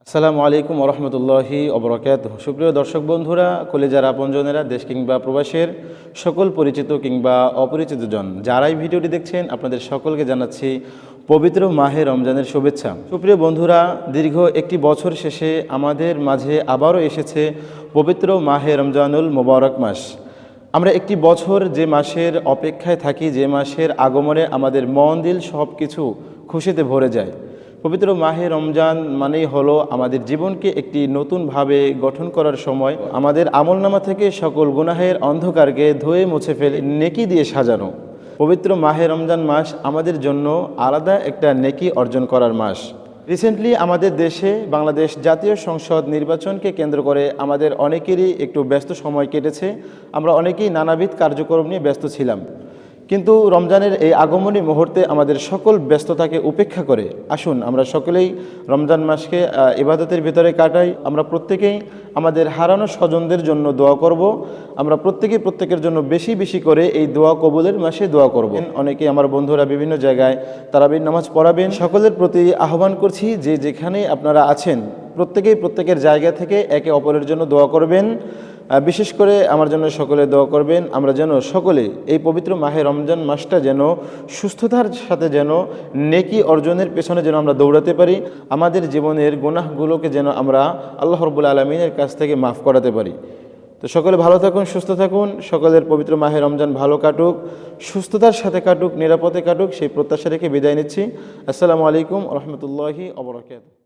আসসালামু আলাইকুম ওরহমতুল্লাহি ওবরাকাতুহ। সুপ্রিয় দর্শক বন্ধুরা, কলেজার আপনজনেরা, দেশ কিংবা প্রবাসের সকল পরিচিত কিংবা অপরিচিত জন যারাই ভিডিওটি দেখছেন, আপনাদের সকলকে জানাচ্ছি পবিত্র মাহে রমজানের শুভেচ্ছা। সুপ্রিয় বন্ধুরা, দীর্ঘ একটি বছর শেষে আমাদের মাঝে আবারও এসেছে পবিত্র মাহে রমজানুল মোবারক মাস। আমরা একটি বছর যে মাসের অপেক্ষায় থাকি, যে মাসের আগমনে আমাদের মন দিল সব কিছু খুশিতে ভরে যায়। পবিত্র মাহে রমজান মানেই হলো আমাদের জীবনকে একটি নতুনভাবে গঠন করার সময়, আমাদের আমলনামা থেকে সকল গুনাহের অন্ধকারকে ধুয়ে মুছে ফেলে নেকি দিয়ে সাজানো। পবিত্র মাহে রমজান মাস আমাদের জন্য আলাদা একটা নেকি অর্জন করার মাস। রিসেন্টলি আমাদের দেশে বাংলাদেশ জাতীয় সংসদ নির্বাচনকে কেন্দ্র করে আমাদের অনেকেরই একটু ব্যস্ত সময় কেটেছে। আমরা অনেকেই নানাবিধ কার্যক্রম নিয়ে ব্যস্ত ছিলাম, কিন্তু রমজানের এই আগমনী মুহূর্তে আমাদের সকল ব্যস্ততাকে উপেক্ষা করে আসুন আমরা সকলেই রমজান মাসকে ইবাদতের ভিতরে কাটাই। আমরা প্রত্যেকেই আমাদের হারানো স্বজনদের জন্য দোয়া করব। আমরা প্রত্যেকের জন্য বেশি বেশি করে এই দোয়া কবুলের মাসে দোয়া করব। অনেকেই আমার বন্ধুরা বিভিন্ন জায়গায় তারাবির নামাজ পড়াবেন। সকলের প্রতি আহ্বান করছি যে যেখানে আপনারা আছেন প্রত্যেকের জায়গা থেকে একে অপরের জন্য দোয়া করবেন। বিশেষ করে আমার জন্য সকলে দোয়া করবেন, আমরা যেন সকলে এই পবিত্র মাহে রমজান মাসটা যেন সুস্থতার সাথে যেন নেকি অর্জনের পেছনে যেন আমরা দৌড়াতে পারি, আমাদের জীবনের গুনাহগুলোকে যেন আমরা আল্লাহ রাব্বুল আলামিনের কাছ থেকে মাফ করাতে পারি। তো সকলে ভালো থাকুন, সুস্থ থাকুন, সকলের পবিত্র মাহে রমজান ভালো কাটুক, সুস্থতার সাথে কাটুক, নিরাপদে কাটুক, সেই প্রত্যাশা রেখে বিদায় নিচ্ছি। আসসালামু আলাইকুম ওয়া রাহমাতুল্লাহি ওয়া বারাকাতুহু।